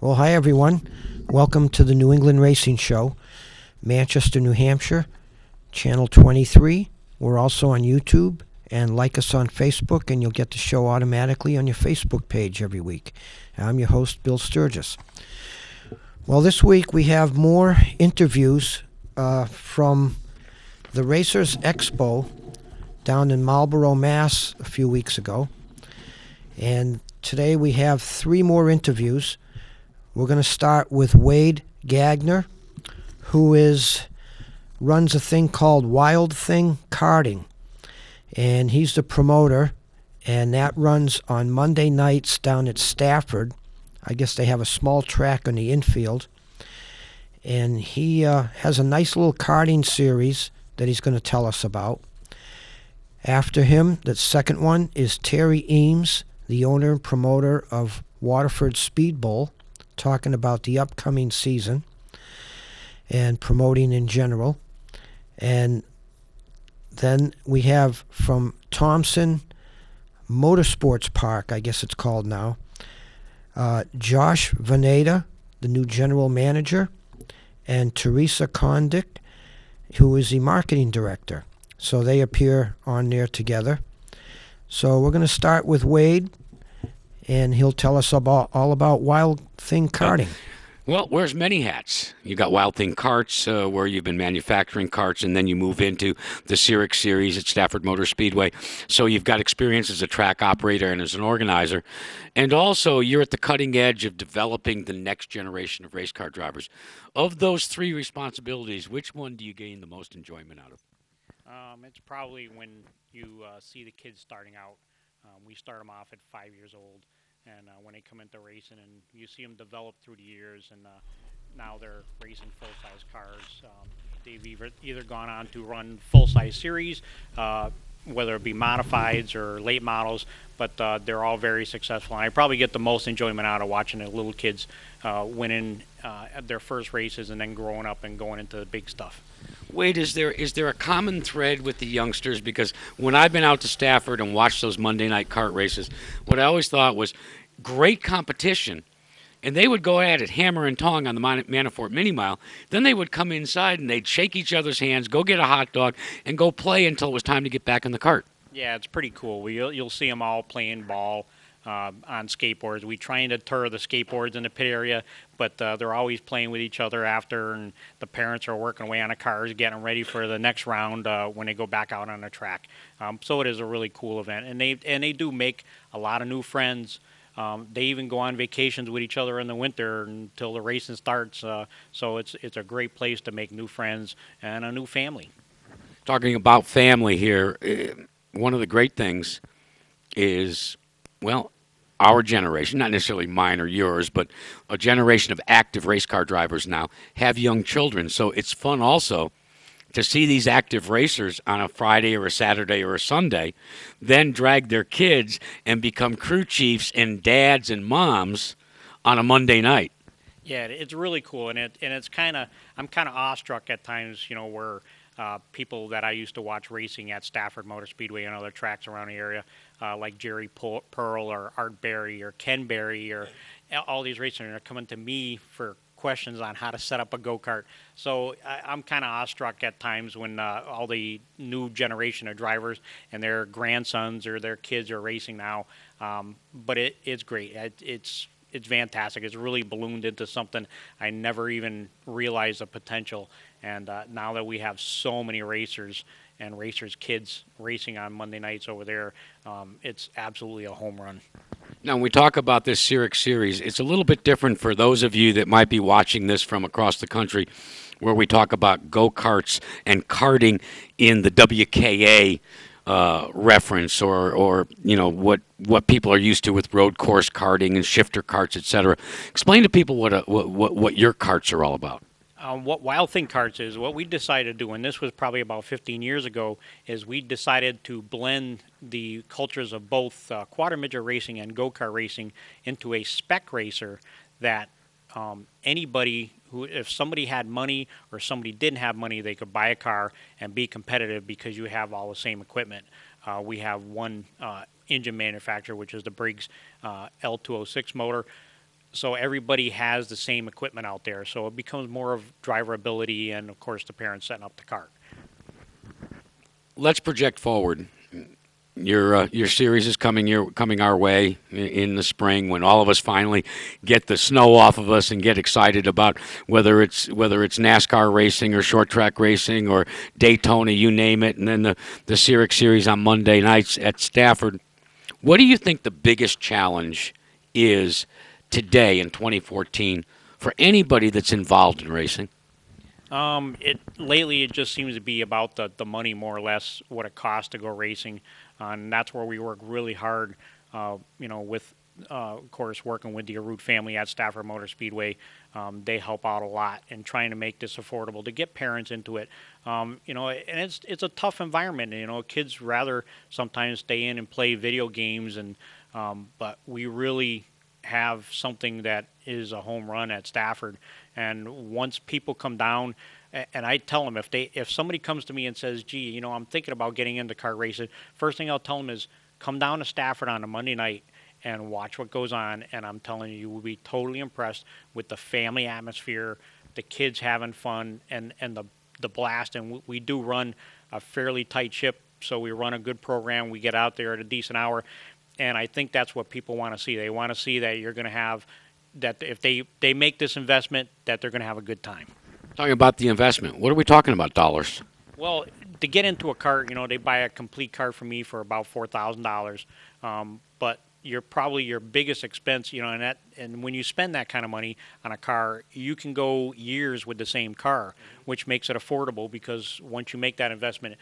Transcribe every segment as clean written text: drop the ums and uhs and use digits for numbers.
Well, hi everyone. Welcome to the New England Racing Show, Manchester, New Hampshire, Channel 23. We're also on YouTube, and like us on Facebook, and you'll get the show automatically on your Facebook page every week. I'm your host, Bill Sturgis. Well, this week we have more interviews from the Racers Expo down in Marlborough, Mass. A few weeks ago. And today we have three more interviews. We're going to start with Wade Gagner, who runs a thing called Wild Thing Karting. And he's the promoter, and that runs on Monday nights down at Stafford. I guess they have a small track on the infield. And he has a nice little karting series that he's going to tell us about. After him, the second one is Terri Eames, the owner and promoter of Waterford Speedbowl, talking about the upcoming season and promoting in general. And then we have from Thompson Motorsports Park, I guess it's called now, Josh Vanada, the new general manager, and Theresa Condict, who is the marketing director. So they appear on there together. So we're going to start with Wade, and he'll tell us all about Wild Thing Karting. Well, wears many hats. You got Wild Thing Karts, where you've been manufacturing karts, and then you move into the Cyric series at Stafford Motor Speedway. So you've got experience as a track operator and as an organizer. And also, you're at the cutting edge of developing the next generation of race car drivers. Of those three responsibilities, which one do you gain the most enjoyment out of? It's probably when you see the kids starting out. We start them off at 5 years old, and when they come into racing, and you see them develop through the years, and now they're racing full-size cars. They've either gone on to run full-size series, whether it be modifieds or late models, but they're all very successful. And I probably get the most enjoyment out of watching the little kids winning at their first races and then growing up and going into the big stuff. Wade, is there a common thread with the youngsters? Because when I've been out to Stafford and watched those Monday night kart races, what I always thought was great competition, and they would go at it hammer and tong on the Manafort Mini Mile. Then they would come inside and they'd shake each other's hands, go get a hot dog, and go play until it was time to get back in the cart. Yeah, it's pretty cool. You'll see them all playing ball on skateboards. We try and deter the skateboards in the pit area, but they're always playing with each other after, and the parents are working away on the cars, getting ready for the next round when they go back out on the track. So it is a really cool event, and they do make a lot of new friends. They even go on vacations with each other in the winter until the racing starts. So it's a great place to make new friends and a new family. Talking about family here, one of the great things is, well, our generation, not necessarily mine or yours, but a generation of active race car drivers now have young children. So it's fun also to see these active racers on a Friday or a Saturday or a Sunday then drag their kids and become crew chiefs and dads and moms on a Monday night. Yeah, it's really cool, and it's I'm kind of awestruck at times, where people that I used to watch racing at Stafford Motor Speedway and other tracks around the area, like Jerry Pearl or Art Berry or Ken Berry or all these racers are coming to me for questions on how to set up a go-kart. So I'm kind of awestruck at times when all the new generation of drivers and their grandsons or their kids are racing now. But it's great. It's fantastic. It's really ballooned into something I never even realized the potential. And now that we have so many racers and racers' kids racing on Monday nights over there, it's absolutely a home run. Now, when we talk about this Cyric series, it's a little bit different for those of you that might be watching this from across the country, where we talk about go-karts and karting in the WKA reference, or what people are used to with road course karting and shifter karts, etc. Explain to people what your karts are all about. What Wild Thing Karts is, what we decided to do, and this was probably about 15 years ago, is we decided to blend the cultures of both quarter midget racing and go-kart racing into a spec racer that anybody who, if somebody had money or somebody didn't have money, they could buy a car and be competitive because you have all the same equipment. We have one engine manufacturer, which is the Briggs L206 motor. so everybody has the same equipment out there. So it becomes more of driver ability and, of course, the parents setting up the cart. Let's project forward. Your series is coming our way in the spring when all of us finally get the snow off of us and get excited about whether it's NASCAR racing or short track racing or Daytona, you name it, and then the Civic Series on Monday nights at Stafford. What do you think the biggest challenge is today in 2014 for anybody that's involved in racing? Lately it just seems to be about the money, more or less, what it costs to go racing. And that's where we work really hard, with, of course, working with the Arute family at Stafford Motor Speedway. They help out a lot in trying to make this affordable, to get parents into it. And it's a tough environment. Kids rather sometimes stay in and play video games, but we really have something that is a home run at Stafford. And once people come down, and I tell them, if somebody comes to me and says, gee, I'm thinking about getting into kart racing, first thing I'll tell them is come down to Stafford on a Monday night and watch what goes on. And I'm telling you, you will be totally impressed with the family atmosphere, the kids having fun, and the blast. And we do run a fairly tight ship, so we run a good program. We get out there at a decent hour. And I think that's what people want to see. They want to see that you're going to have, that if they make this investment, that they're going to have a good time. Talking about the investment, what are we talking about dollars? Well, to get into a cart, they buy a complete cart from me for about $4,000. But your biggest expense, and when you spend that kind of money on a car, you can go years with the same car, which makes it affordable, because once you make that investment,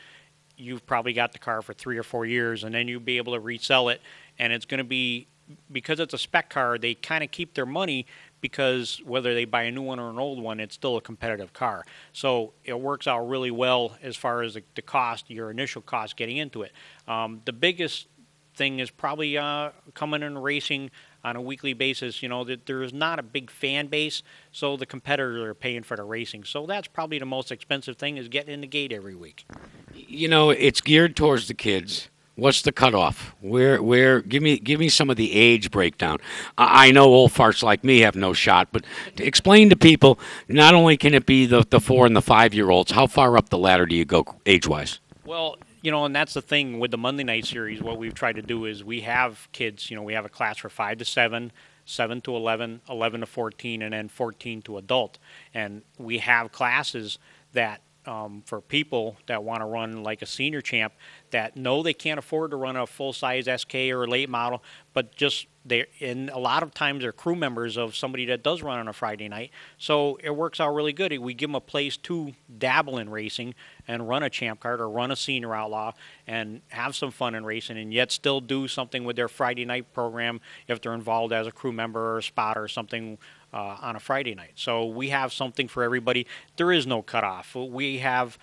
you've probably got the car for 3 or 4 years, and then you'll be able to resell it. And it's going to be, because it's a spec car, they kind of keep their money, because whether they buy a new one or an old one, it's still a competitive car. So it works out really well as far as the cost, your initial cost getting into it. The biggest thing is probably coming and racing on a weekly basis. That there is not a big fan base, so the competitors are paying for the racing. So that's probably the most expensive thing, is getting in the gate every week. It's geared towards the kids. What's the cutoff? Where? Give me some of the age breakdown. I know old farts like me have no shot, but to explain to people, not only can it be the 4 and the 5-year-olds, how far up the ladder do you go age-wise? Well, and that's the thing with the Monday night series. What we've tried to do is we have kids. We have a class for 5 to 7, 7 to 11, 11 to 14, and then 14 to adult. And we have classes that for people that want to run like a senior champ, that know they can't afford to run a full-size SK or a late model, but just and a lot of times they're crew members of somebody that does run on a Friday night. So it works out really good. We give them a place to dabble in racing and run a champ kart or run a senior outlaw and have some fun in racing, and yet still do something with their Friday night program if they're involved as a crew member or a spotter or something on a Friday night. So we have something for everybody. There is no cutoff. We have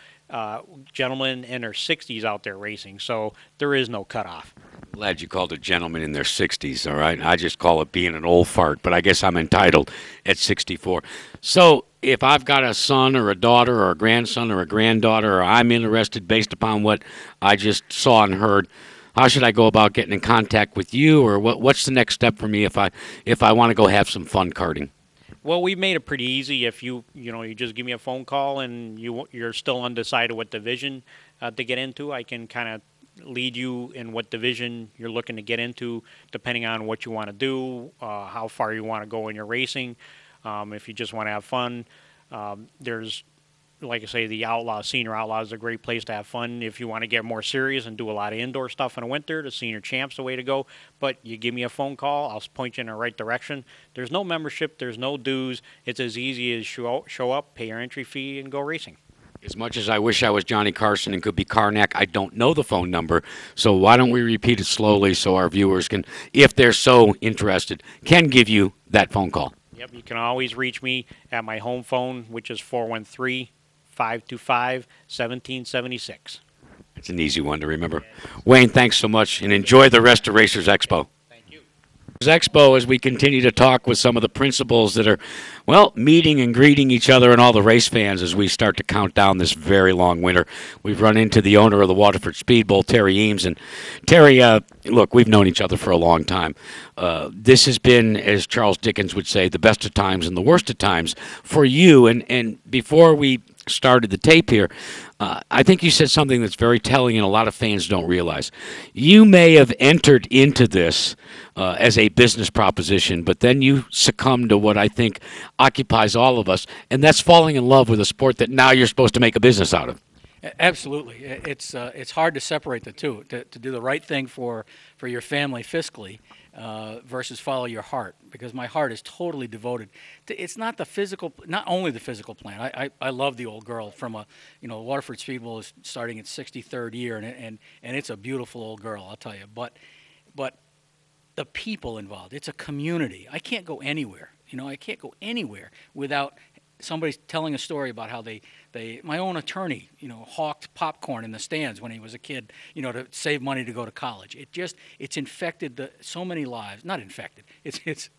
gentlemen in their 60s out there racing, so there is no cutoff. Glad you called a gentleman in their 60s, all right? I just call it being an old fart, but I guess I'm entitled at 64. So if I've got a son or a daughter or a grandson or a granddaughter, or I'm interested based upon what I just saw and heard, how should I go about getting in contact with you, or what's the next step for me if I want to go have some fun karting? Well, we've made it pretty easy. If you just give me a phone call and you're still undecided what division to get into, I can kind of lead you in what division you're looking to get into, depending on what you want to do, how far you want to go in your racing. If you just want to have fun, there's, like I say, the Senior Outlaw is a great place to have fun. If you want to get more serious and do a lot of indoor stuff in the winter, the Senior Champ's the way to go. But you give me a phone call, I'll point you in the right direction. There's no membership, there's no dues. It's as easy as show up, pay your entry fee, and go racing. As much as I wish I was Johnny Carson and could be Carnac, I don't know the phone number. So why don't we repeat it slowly so our viewers can, if they're so interested, can give you that phone call? Yep, you can always reach me at my home phone, which is 413-525-1776. It's an easy one to remember. Wayne, thanks so much, and enjoy the rest of Racers Expo. Thank you. Expo as we continue to talk with some of the principals that are, well, meeting and greeting each other and all the race fans as we start to count down this very long winter. We've run into the owner of the Waterford Speedbowl, Terri Eames. And Terri, look, we've known each other for a long time. This has been, as Charles Dickens would say, the best of times and the worst of times for you. And before we started the tape here, I think you said something that's very telling and a lot of fans don't realize. You may have entered into this as a business proposition, but then you succumb to what I think occupies all of us, and that's falling in love with a sport that now you're supposed to make a business out of. Absolutely. It's hard to separate the two, to do the right thing for your family fiscally versus follow your heart, because my heart is totally devoted to, it's not the physical, not only the physical plan. I love the old girl from Waterford Speedbowl is starting its 63rd year, and it's a beautiful old girl, I'll tell you. But the people involved, it's a community. I can't go anywhere. I can't go anywhere without somebody's telling a story about how my own attorney, hawked popcorn in the stands when he was a kid, to save money to go to college. It's infected so many lives. Not infected. It's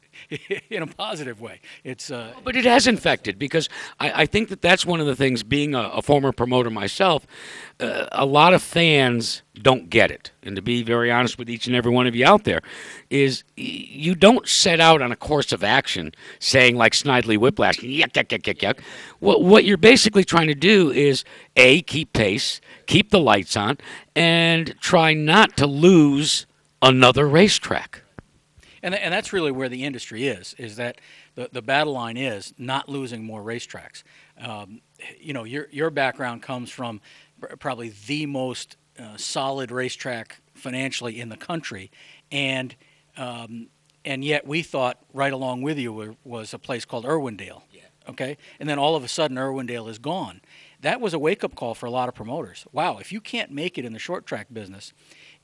in a positive way. But it has infected, because I think that's one of the things, being a former promoter myself, a lot of fans don't get it. And to be very honest with each and every one of you out there, is you don't set out on a course of action saying, like Snidely Whiplash, yuck, yuck, yuck, yuck, yuck. What you're basically trying to do is, A, keep pace, keep the lights on, and try not to lose another racetrack. And that's really where the industry is that the battle line is not losing more racetracks. Your background comes from probably the most solid racetrack financially in the country, and yet we thought right along with you was a place called Irwindale. Yeah. Okay, and then all of a sudden Irwindale is gone. That was a wake-up call for a lot of promoters. Wow, if you can't make it in the short track business,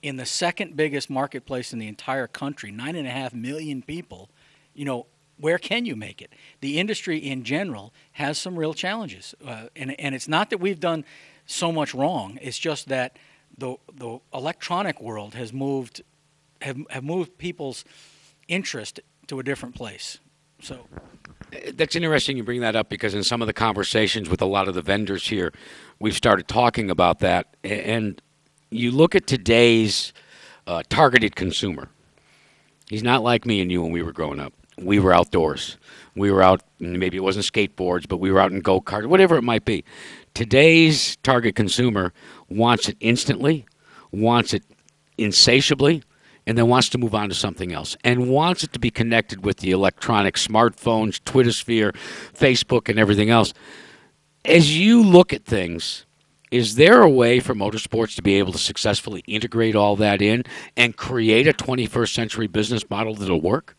in the second biggest marketplace in the entire country, 9.5 million people, where can you make it? The industry in general has some real challenges. And it's not that we've done so much wrong. It's just that the electronic world has moved people's interest to a different place. So that's interesting you bring that up, because in some of the conversations with a lot of the vendors here, we've started talking about that. And you look at today's targeted consumer. He's not like me and you when we were growing up. We were outdoors. We were out, maybe it wasn't skateboards, but we were out in go-karts, whatever it might be. Today's target consumer wants it instantly, wants it insatiably, and then wants to move on to something else, and wants it to be connected with the electronic smartphones, Twitter sphere, Facebook, and everything else. As you look at things, is there a way for motorsports to be able to successfully integrate all that in and create a 21st century business model that'll work?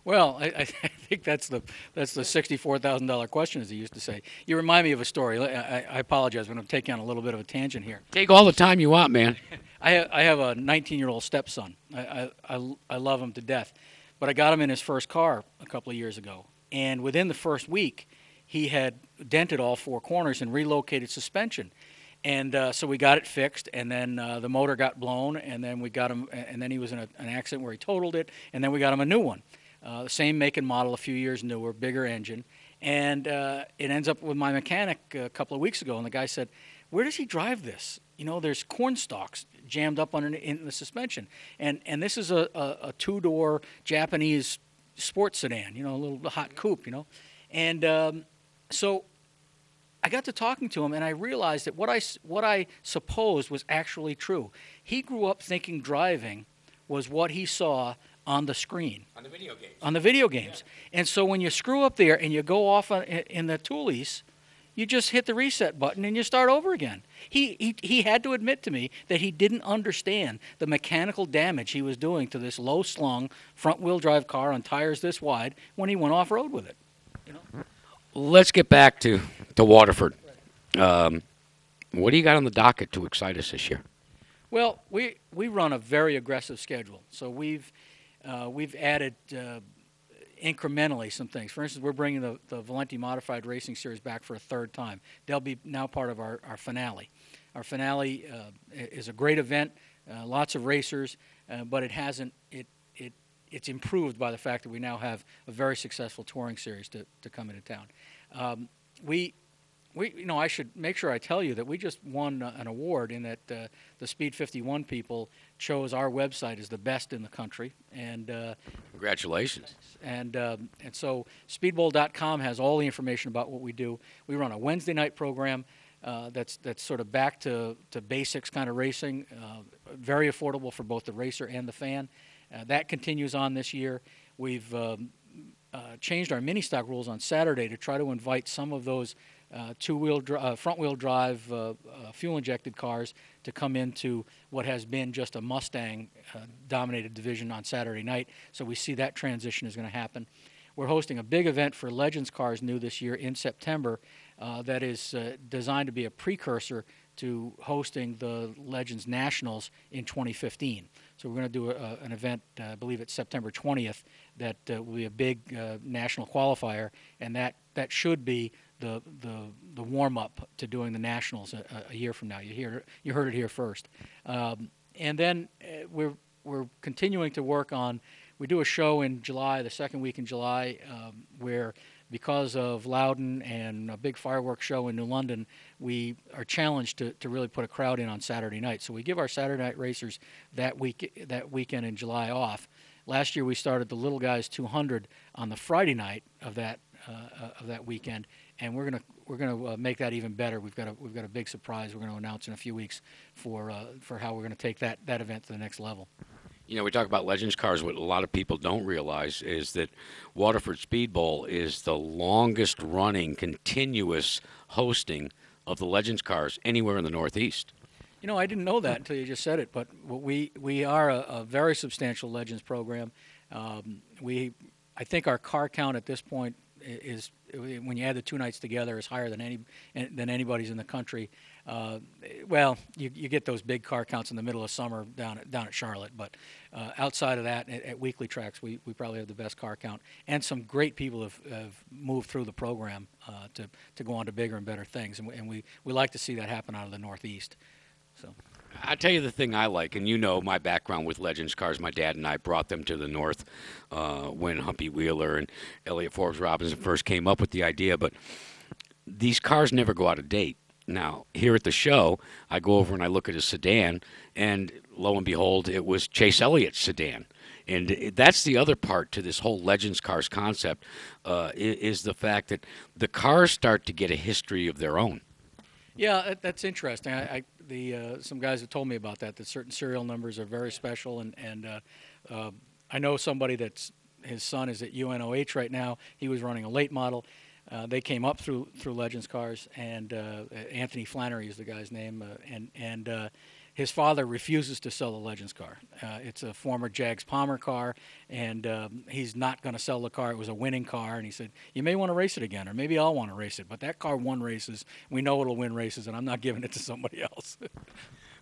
Well, I think that's the $64,000 question, as he used to say. You remind me of a story. I apologize, but I'm taking on a little bit of a tangent here. Take all the time you want, man. I have a 19-year-old stepson. I love him to death, but I got him in his first car a couple of years ago, and within the first week, he had dented all four corners and relocated suspension. And so we got it fixed, and then the motor got blown, and then we got him, and then he was in an accident where he totaled it, and then we got him a new one. The same make and model, a few years newer, bigger engine. And it ends up with my mechanic a couple of weeks ago, and the guy said, "Where does he drive this? There's corn stalks jammed up in the suspension. And this is a two-door Japanese sports sedan, a little hot coupe, And so I got to talking to him, and I realized that what I supposed was actually true. He grew up thinking driving was what he saw on the screen. On the video games. On the video games. Yeah. And so when you screw up there and you go off in the toolies, you just hit the reset button and you start over again. He had to admit to me that he didn't understand the mechanical damage he was doing to this low-slung front-wheel drive car on tires this wide when he went off-road with it. Let's get back to Waterford. What do you got on the docket to excite us this year? Well, we run a very aggressive schedule. So we've added incrementally some things. For instance, we're bringing the Valenti Modified Racing Series back for a third time. They'll be now part of our finale. Our finale is a great event, lots of racers, but it it's improved by the fact that we now have a very successful touring series to come into town. I should make sure I tell you that we just won an award in that the Speed 51 people chose our website as the best in the country. And congratulations. And so Speedbowl.com has all the information about what we do. We run a Wednesday night program that's sort of back to basics kind of racing, very affordable for both the racer and the fan. That continues on this year. We've changed our mini stock rules on Saturday to try to invite some of those front-wheel drive, fuel-injected cars to come into what has been just a Mustang-dominated division on Saturday night. So we see that transition is going to happen. We're hosting a big event for Legends cars new this year in September that is designed to be a precursor to hosting the Legends Nationals in 2015. So we're going to do an event, I believe it's September 20th, that will be a big national qualifier, and that should be the warm-up to doing the Nationals a year from now. You heard it here first. And then we're continuing to work on, we do a show in July, the second week in July, where because of Loudon and a big fireworks show in New London, we are challenged to really put a crowd in on Saturday night. So we give our Saturday night racers that weekend in July off. Last year we started the Little Guys 200 on the Friday night of that weekend, and we're gonna make that even better. We've got a big surprise we're going to announce in a few weeks for how we're going to take that event to the next level. You know, we talk about Legends cars. What a lot of people don't realize is that Waterford Speedbowl is the longest running continuous hosting of the Legends cars anywhere in the Northeast. You know, I didn't know that until you just said it, but we are a very substantial Legends program. I think our car count at this point is, when you add the two nights together, is higher than anybody's in the country. Well, you get those big car counts in the middle of summer down at Charlotte, but outside of that, at weekly tracks, we probably have the best car count, and some great people have moved through the program to go on to bigger and better things, and we like to see that happen out of the Northeast. So. I tell you the thing I like, and you know my background with Legends cars. My dad and I brought them to the North when Humpy Wheeler and Elliott Forbes Robinson first came up with the idea. But these cars never go out of date. Now, here at the show, I go over and I look at a sedan, and lo and behold, it was Chase Elliott's sedan. And that's the other part to this whole Legends cars concept, is the fact that the cars start to get a history of their own. Yeah, that's interesting. Some guys have told me about that certain serial numbers are very special, and I know somebody his son is at UNOH right now. He was running a late model. They came up through Legends cars, and Anthony Flannery is the guy's name, and his father refuses to sell the Legends car. It's a former Jags Palmer car, and he's not going to sell the car. It was a winning car, and he said, you may want to race it again, or maybe I'll want to race it, but that car won races. We know it'll win races, and I'm not giving it to somebody else.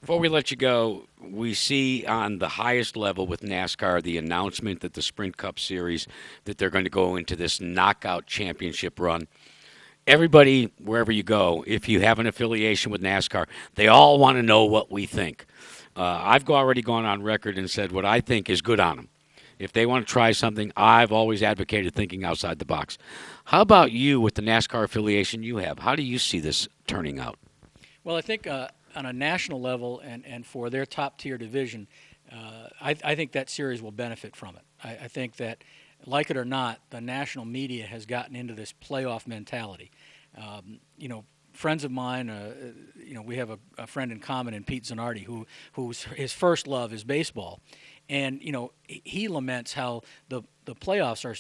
Before we let you go, we see on the highest level with NASCAR the announcement that the Sprint Cup Series, that they're going to go into this knockout championship run. Everybody, wherever you go, if you have an affiliation with NASCAR, they all want to know what we think. I've already gone on record and said what I think is good on them. If they want to try something, I've always advocated thinking outside the box. How about you with the NASCAR affiliation you have? How do you see this turning out? Well, I think on a national level and for their top-tier division, I think that series will benefit from it. I think that, like it or not, the national media has gotten into this playoff mentality. Friends of mine, we have a friend in common in Pete Zanardi, whose his first love is baseball, and he laments how the playoffs are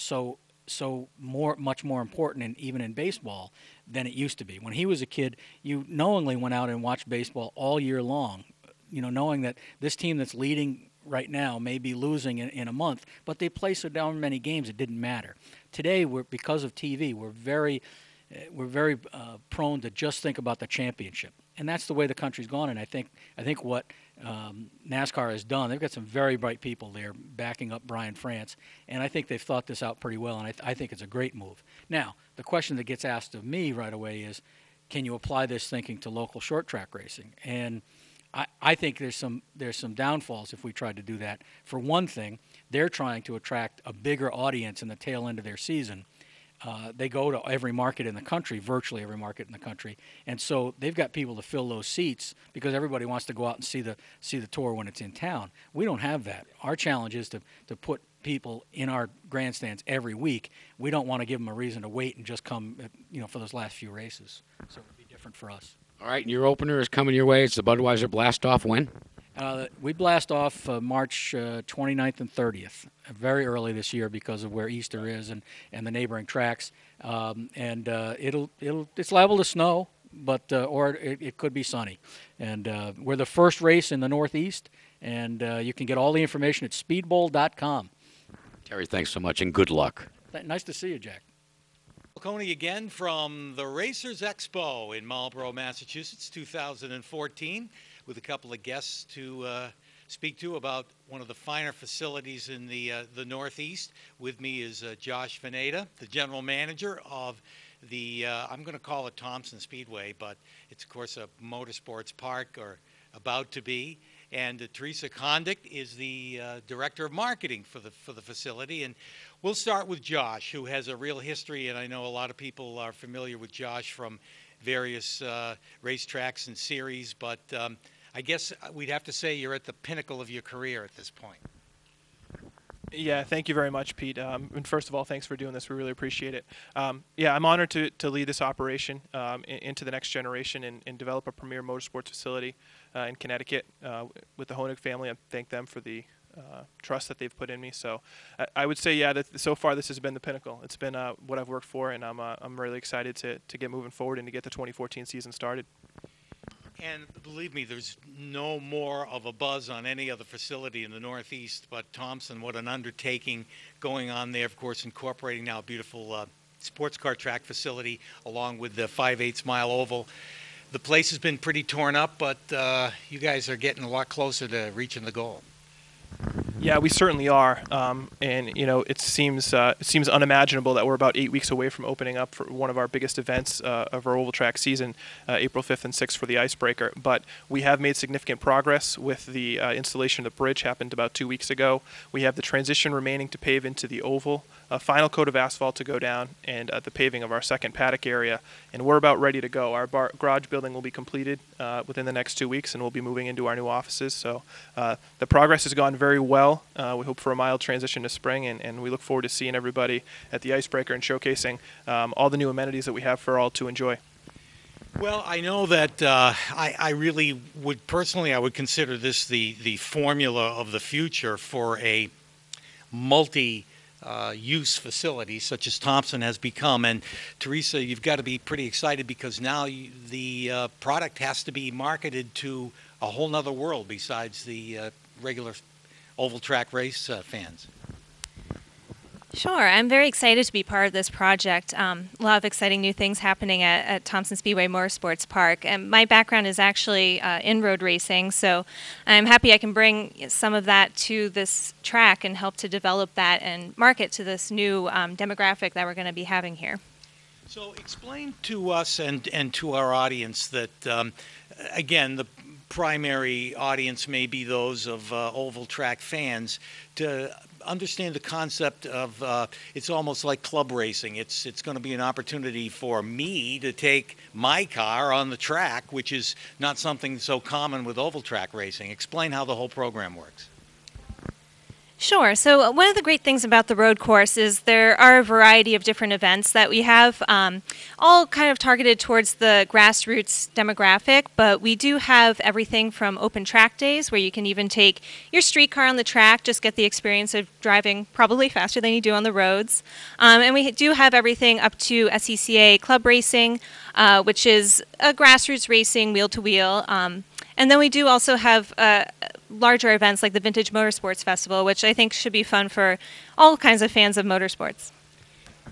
much more important, even in baseball, than it used to be. When he was a kid, you knowingly went out and watched baseball all year long, knowing that this team that's leading right now may be losing in a month, but they play so damn many games it didn't matter. Today, because of TV, we're very prone to just think about the championship, and that's the way the country's gone. And I think what NASCAR has done, they've got some very bright people there backing up Brian France, and I think they've thought this out pretty well, and I think it's a great move. Now, the question that gets asked of me right away is, can you apply this thinking to local short track racing? And I think there's some downfalls if we tried to do that. For one thing, they're trying to attract a bigger audience in the tail end of their season. They go to every market in the country, virtually every market in the country, and so they've got people to fill those seats because everybody wants to go out and see the tour when it's in town. We don't have that. Our challenge is to put people in our grandstands every week. We don't want to give them a reason to wait and just come, for those last few races. So it would be different for us. All right, and your opener is coming your way. It's the Budweiser Blast Off when? We blast off March 29th and 30th, very early this year because of where Easter is and the neighboring tracks. It's liable to snow, but or it could be sunny. And we're the first race in the Northeast, and you can get all the information at speedbowl.com. Terry, thanks so much, and good luck. Nice to see you, Jack. Coney again from the Racers Expo in Marlborough, Massachusetts, 2014, with a couple of guests to speak to about one of the finer facilities in the Northeast. With me is Josh Vanada, the general manager of the, I'm going to call it Thompson Speedway, but it's, of course, a motorsports park, or about to be. And Theresa Condict is the director of marketing for the facility. And we'll start with Josh, who has a real history, and I know a lot of people are familiar with Josh from various racetracks and series, but I guess we'd have to say you're at the pinnacle of your career at this point. Yeah, thank you very much, Pete. And first of all, thanks for doing this. We really appreciate it. Yeah, I'm honored to lead this operation into the next generation and develop a premier motorsports facility in Connecticut with the Honig family. I thank them for the trust that they've put in me. So I would say, yeah, that so far this has been the pinnacle. It's been what I've worked for, and I'm really excited to get moving forward and to get the 2014 season started. And believe me, there's no more of a buzz on any other facility in the Northeast but Thompson. What an undertaking going on there, of course, incorporating now a beautiful sports car track facility along with the 5/8 mile oval. The place has been pretty torn up, but you guys are getting a lot closer to reaching the goal. Yeah, we certainly are, and it seems unimaginable that we're about 8 weeks away from opening up for one of our biggest events of our oval track season, April 5th and 6th for the Icebreaker. But we have made significant progress with the installation of the bridge. Happened about 2 weeks ago. We have the transition remaining to pave into the oval, a final coat of asphalt to go down, and the paving of our second paddock area. And we're about ready to go. Our garage building will be completed within the next 2 weeks, and we'll be moving into our new offices. So the progress has gone very well. We hope for a mild transition to spring, and we look forward to seeing everybody at the Icebreaker and showcasing all the new amenities that we have for all to enjoy. Well, I know that I really would, personally, I would consider this the formula of the future for a multi-use facility such as Thompson has become. And Theresa, you've got to be pretty excited because now the product has to be marketed to a whole nother world besides the regular oval track race fans. Sure. I'm very excited to be part of this project. A lot of exciting new things happening at Thompson Speedway Motorsports Park. And my background is actually in road racing, so I'm happy I can bring some of that to this track and help to develop that and market to this new demographic that we're going to be having here. So explain to us and to our audience that, again, the primary audience may be those of oval track fans, to understand the concept of it's almost like club racing. It's going to be an opportunity for me to take my car on the track, which is not something so common with oval track racing. Explain how the whole program works. Sure. So one of the great things about the road course is there are a variety of different events that we have, all kind of targeted towards the grassroots demographic, but we do have everything from open track days where you can even take your street car on the track, just get the experience of driving probably faster than you do on the roads. And we do have everything up to SCCA club racing, which is a grassroots racing wheel-to-wheel. And then we do also have larger events like the Vintage Motorsports Festival, which I think should be fun for all kinds of fans of motorsports.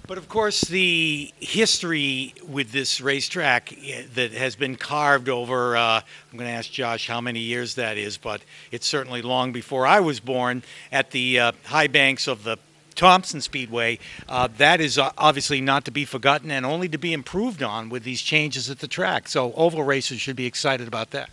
But of course, the history with this racetrack that has been carved over, I'm going to ask Josh how many years that is, but it's certainly long before I was born, at the high banks of the Thompson Speedway, that is obviously not to be forgotten and only to be improved on with these changes at the track. So oval racers should be excited about that.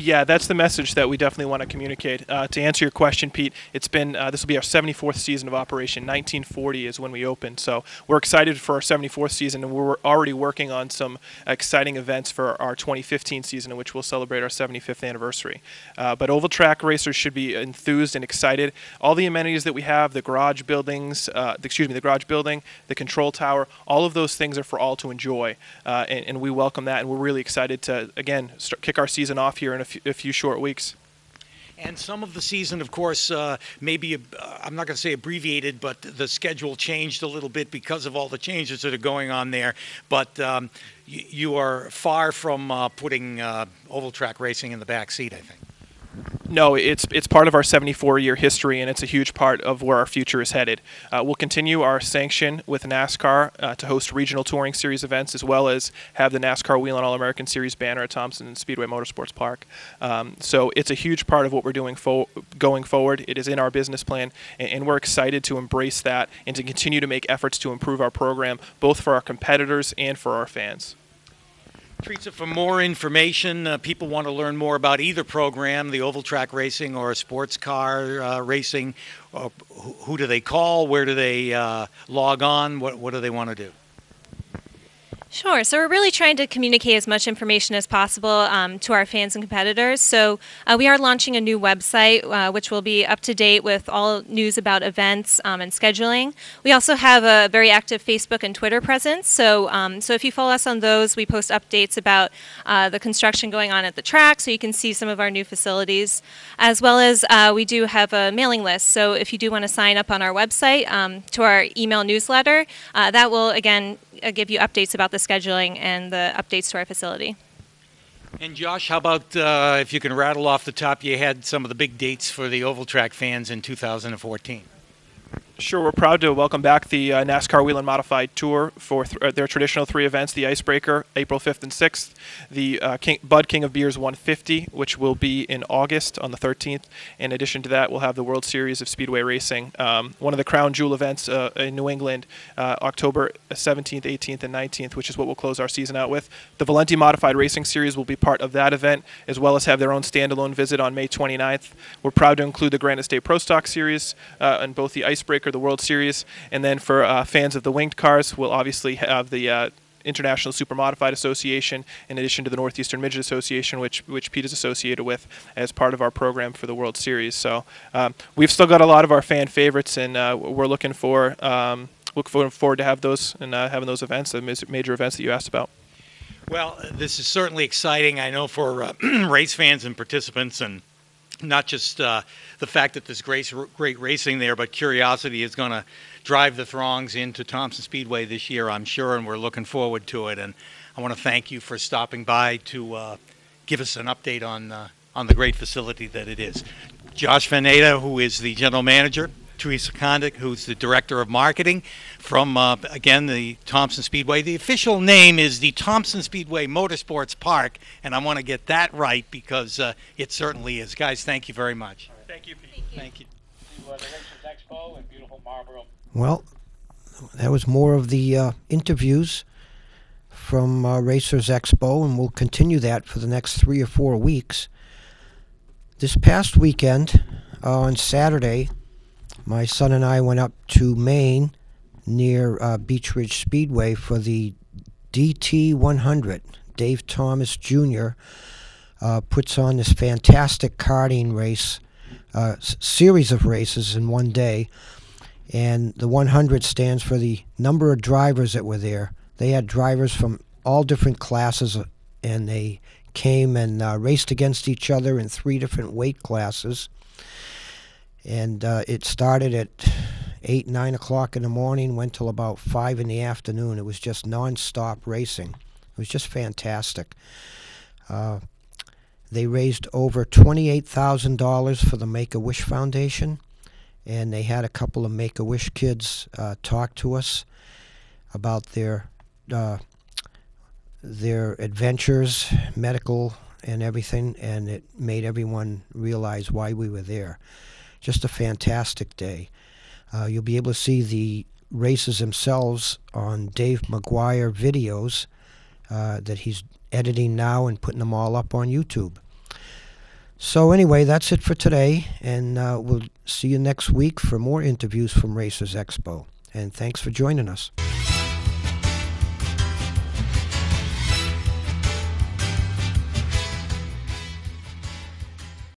Yeah, that's the message that we definitely want to communicate. To answer your question, Pete, it's been this will be our 74th season of operation. 1940 is when we opened, so we're excited for our 74th season, and we're already working on some exciting events for our 2015 season, in which we'll celebrate our 75th anniversary. But oval track racers should be enthused and excited. All the amenities that we have, the garage buildings, the garage building, the control tower, all of those things are for all to enjoy, and we welcome that, and we're really excited to again kick our season off here in a few short weeks. And some of the season, of course, maybe, I'm not going to say abbreviated, but the schedule changed a little bit because of all the changes that are going on there. But you are far from putting oval track racing in the back seat, I think. No, it's part of our 74-year history, and it's a huge part of where our future is headed. We'll continue our sanction with NASCAR to host regional touring series events, as well as have the NASCAR Wheel and All-American Series banner at Thompson and Speedway Motorsports Park. So it's a huge part of what we're doing going forward. It is in our business plan, and we're excited to embrace that and to continue to make efforts to improve our program, both for our competitors and for our fans. Teresa, for more information, people want to learn more about either program, the oval track racing or sports car racing. Who do they call? Where do they log on? What do they want to do? Sure. So we're really trying to communicate as much information as possible to our fans and competitors. So we are launching a new website, which will be up to date with all news about events and scheduling. We also have a very active Facebook and Twitter presence. So so if you follow us on those, we post updates about the construction going on at the track, so you can see some of our new facilities, as well as we do have a mailing list. So if you do want to sign up on our website to our email newsletter, that will again give you updates about the scheduling and the updates to our facility. And Josh, how about if you can rattle off the top your head some of the big dates for the oval track fans in 2014? Sure, we're proud to welcome back the NASCAR Wheel and Modified Tour for their traditional 3 events, the Icebreaker, April 5th and 6th, the Bud King of Beers 150, which will be in August on the 13th. In addition to that, we'll have the World Series of Speedway Racing, one of the crown jewel events in New England, October 17th, 18th, and 19th, which is what we'll close our season out with. The Valenti Modified Racing Series will be part of that event, as well as have their own standalone visit on May 29th. We're proud to include the Granite State Pro Stock Series and both the Icebreaker, the World Series, and then for fans of the winged cars, we'll obviously have the International Super Modified Association, in addition to the Northeastern Midget Association, which Pete is associated with as part of our program for the World Series. So we've still got a lot of our fan favorites, and we're looking forward to have those and having those events, the major events that you asked about. Well, this is certainly exciting, I know, for race fans and participants, and not just the fact that there's great racing there, but curiosity is going to drive the throngs into Thompson Speedway this year, I'm sure, and we're looking forward to it. And I want to thank you for stopping by to give us an update on the great facility that it is. Josh Vanada, who is the general manager, Teresa Condict, who's the director of marketing from, again, the Thompson Speedway. The official name is the Thompson Speedway Motorsports Park, and I want to get that right because it certainly is. Guys, thank you very much. Thank you, Pete. Thank you. The Racers Expo in beautiful Marlboro. Well, that was more of the interviews from Racers Expo, and we'll continue that for the next 3 or 4 weeks. This past weekend, on Saturday, my son and I went up to Maine near Beach Ridge Speedway for the DT 100. Dave Thomas Jr. Puts on this fantastic karting race, series of races in one day. And the 100 stands for the number of drivers that were there. They had drivers from all different classes, and they came and raced against each other in 3 different weight classes. And it started at 8, 9 o'clock in the morning, went till about 5 in the afternoon. It was just non-stop racing. It was just fantastic. They raised over $28,000 for the Make-A-Wish Foundation, and they had a couple of Make-A-Wish kids talk to us about their adventures, medical and everything, and it made everyone realize why we were there. Just a fantastic day. You'll be able to see the races themselves on Dave McGuire videos that he's editing now and putting them all up on YouTube. So anyway, that's it for today, and we'll see you next week for more interviews from Racers Expo. And thanks for joining us.